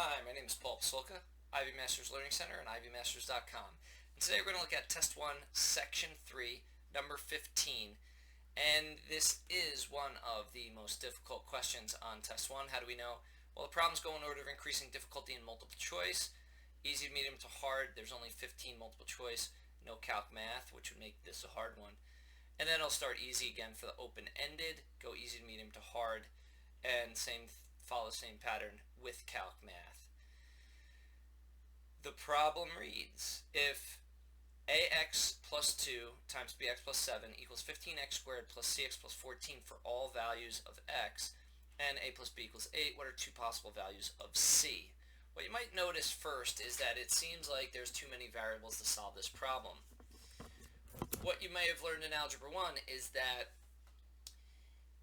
Hi, my name is Paul Pasulka, Ivy Masters Learning Center and ivymasters.com. And today we're going to look at Test 1, Section 3, number 15. And this is one of the most difficult questions on Test 1. How do we know? Well, the problems go in order of increasing difficulty in multiple choice. Easy, medium to hard. There's only 15 multiple choice. No calc math, which would make this a hard one. And then I'll start easy again for the open-ended. Go easy to medium to hard. And follow the same pattern with calc math. The problem reads, if ax plus 2 times bx plus 7 equals 15x squared plus cx plus 14 for all values of x, and a plus b equals 8, what are two possible values of c? What you might notice first is that it seems like there's too many variables to solve this problem. What you may have learned in Algebra 1 is that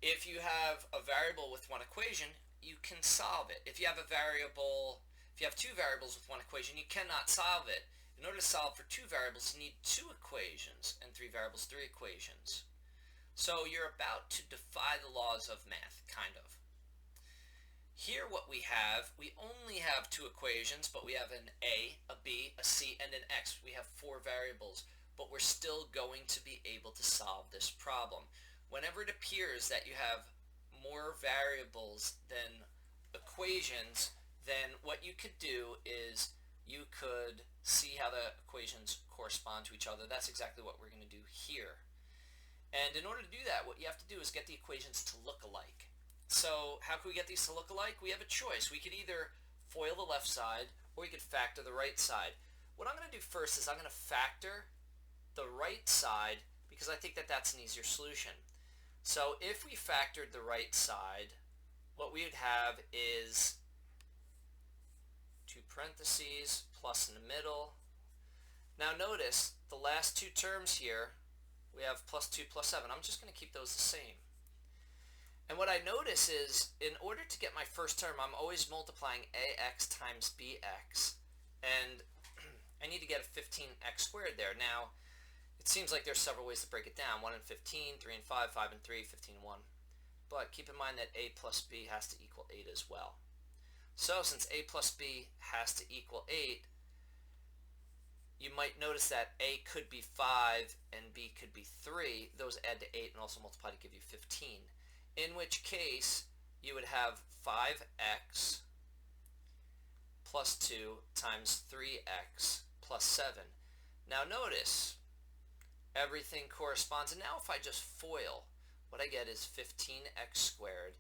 if you have a variable with one equation, you can solve it. If you have two variables with one equation, you cannot solve it. In order to solve for two variables, you need two equations, and three variables, three equations. So you're about to defy the laws of math, kind of. Here what we only have two equations, but we have an a, a b, a c, and an x. We have four variables, but we're still going to be able to solve this problem. Whenever it appears that you have more variables than equations, then what you could do is you could see how the equations correspond to each other. That's exactly what we're going to do here. And in order to do that, what you have to do is get the equations to look alike. So how can we get these to look alike? We have a choice. We could either FOIL the left side or we could factor the right side. What I'm going to do first is I'm going to factor the right side because I think that that's an easier solution. So if we factored the right side, what we would have is two parentheses plus in the middle. Now notice the last two terms here, we have plus 2 plus 7. I'm just going to keep those the same. And what I notice is in order to get my first term, I'm always multiplying ax times bx. And I need to get a 15x squared there. Now, it seems like there's several ways to break it down. 1 and 15, 3 and 5, 5 and 3, 15 and 1. But keep in mind that a plus b has to equal 8 as well. So since a plus b has to equal 8, you might notice that a could be 5 and b could be 3. Those add to 8 and also multiply to give you 15. In which case, you would have 5x plus 2 times 3x plus 7. Now notice, everything corresponds. And now if I just FOIL, what I get is 15x squared,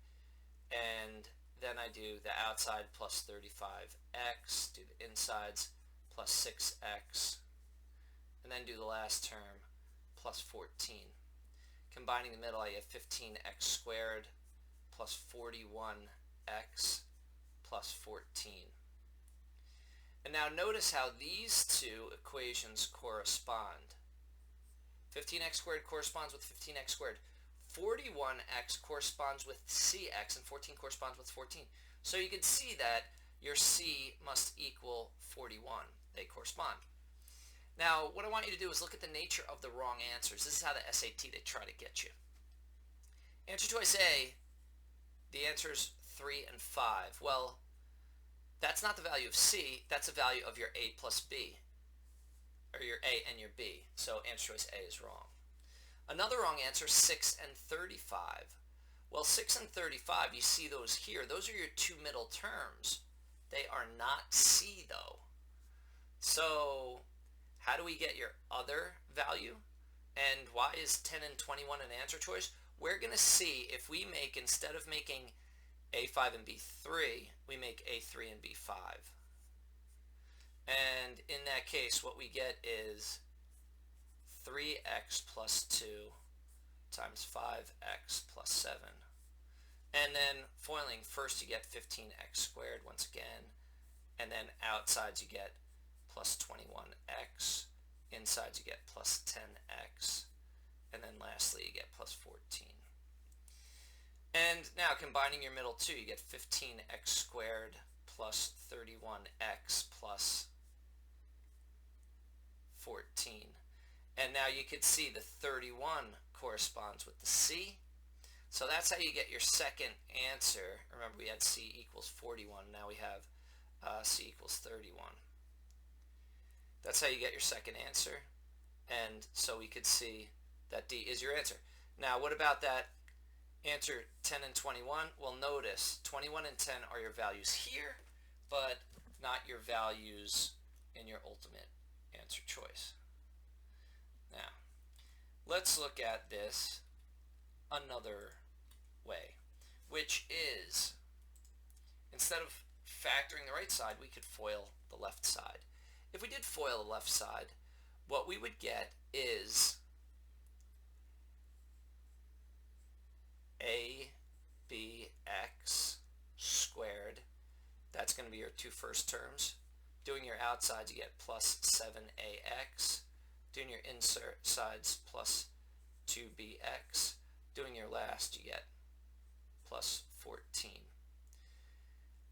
and then I do the outside plus 35x, do the insides plus 6x, and then do the last term plus 14. Combining the middle, I get 15x squared plus 41x plus 14. And now notice how these two equations correspond. 15x squared corresponds with 15x squared. 41x corresponds with cx, and 14 corresponds with 14. So you can see that your c must equal 41. They correspond. Now, what I want you to do is look at the nature of the wrong answers. This is how the SAT, they try to get you. Answer choice A, the answer is 3 and 5. Well, that's not the value of c, that's the value of your a plus b, or your a and your b. So answer choice A is wrong. Another wrong answer, 6 and 35. Well, 6 and 35, you see those here. Those are your two middle terms. They are not c, though. So how do we get your other value? And why is 10 and 21 an answer choice? We're going to see if we make, instead of making a5 and b3, we make a3 and b5. And in that case, what we get is 3x plus 2 times 5x plus 7. And then FOILing, first you get 15x squared once again, and then outsides you get plus 21x, insides you get plus 10x, and then lastly you get plus 14. And now combining your middle two, you get 15x squared plus 31x plus 14. And now you could see the 31 corresponds with the c. So that's how you get your second answer. Remember, we had c equals 41. Now we have C equals 31. That's how you get your second answer. And so we could see that D is your answer. Now, what about that answer 10 and 21? Well, notice 21 and 10 are your values here, but not your values in your ultimate answer choice. Now, let's look at this another way, which is, instead of factoring the right side, we could FOIL the left side. If we did FOIL the left side, what we would get is ABX squared. That's going to be your two first terms. Doing your outsides, you get plus 7AX. Doing your insert sides, plus 2BX. Doing your last, you get plus 14.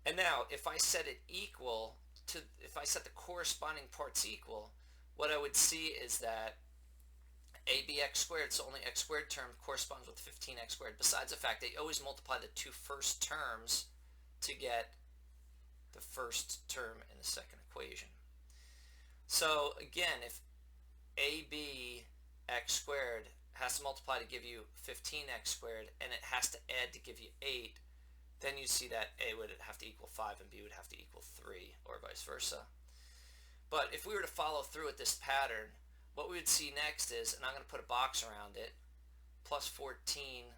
And now, if I set it equal to, if I set the corresponding parts equal, what I would see is that ABX squared, so only x squared term, corresponds with 15x squared, besides the fact that you always multiply the two first terms to get the first term in the second equation. So again, if ABX squared has to multiply to give you 15x squared, and it has to add to give you 8, then you see that A would have to equal 5 and B would have to equal 3, or vice versa. But if we were to follow through with this pattern, what we would see next is, and I'm going to put a box around it, plus 14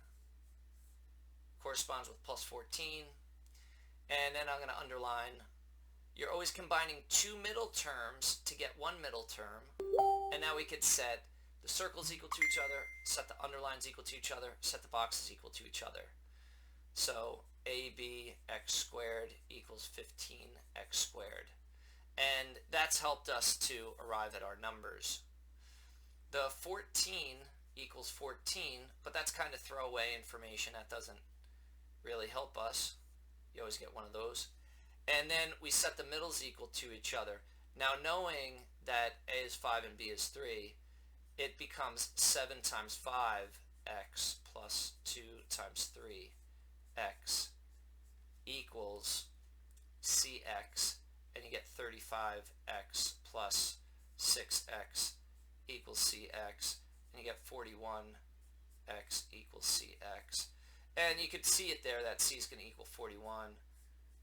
corresponds with plus 14, and then I'm going to underline, you're always combining two middle terms to get one middle term, and now we could set the circles equal to each other, set the underlines equal to each other, set the boxes equal to each other. So ABX squared equals 15x squared. And that's helped us to arrive at our numbers. The 14 equals 14, but that's kind of throwaway information. That doesn't really help us. You always get one of those. And then we set the middles equal to each other. Now, knowing that A is 5 and B is 3, it becomes 7 times 5x plus 2 times 3x equals CX, and you get 35x plus 6x equals CX, and you get 41x equals CX. And you could see it there, that C is going to equal 41.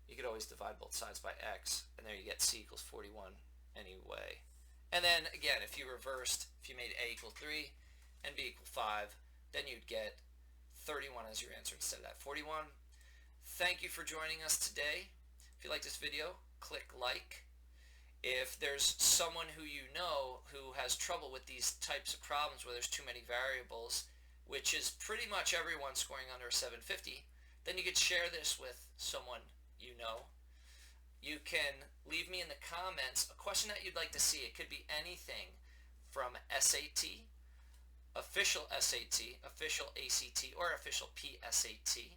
You could always divide both sides by x, and there you get C equals 41 anyway. And then again, if you reversed, if you made A equal 3 and B equal 5, then you'd get 31 as your answer instead of that 41. Thank you for joining us today. If you like this video, click like. If there's someone who you know who has trouble with these types of problems where there's too many variables, which is pretty much everyone scoring under 750, then you could share this with someone you know. You can leave me in the comments a question that you'd like to see. It could be anything from SAT, official SAT, official ACT, or official PSAT.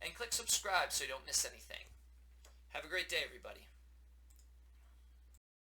And click subscribe so you don't miss anything. Have a great day, everybody.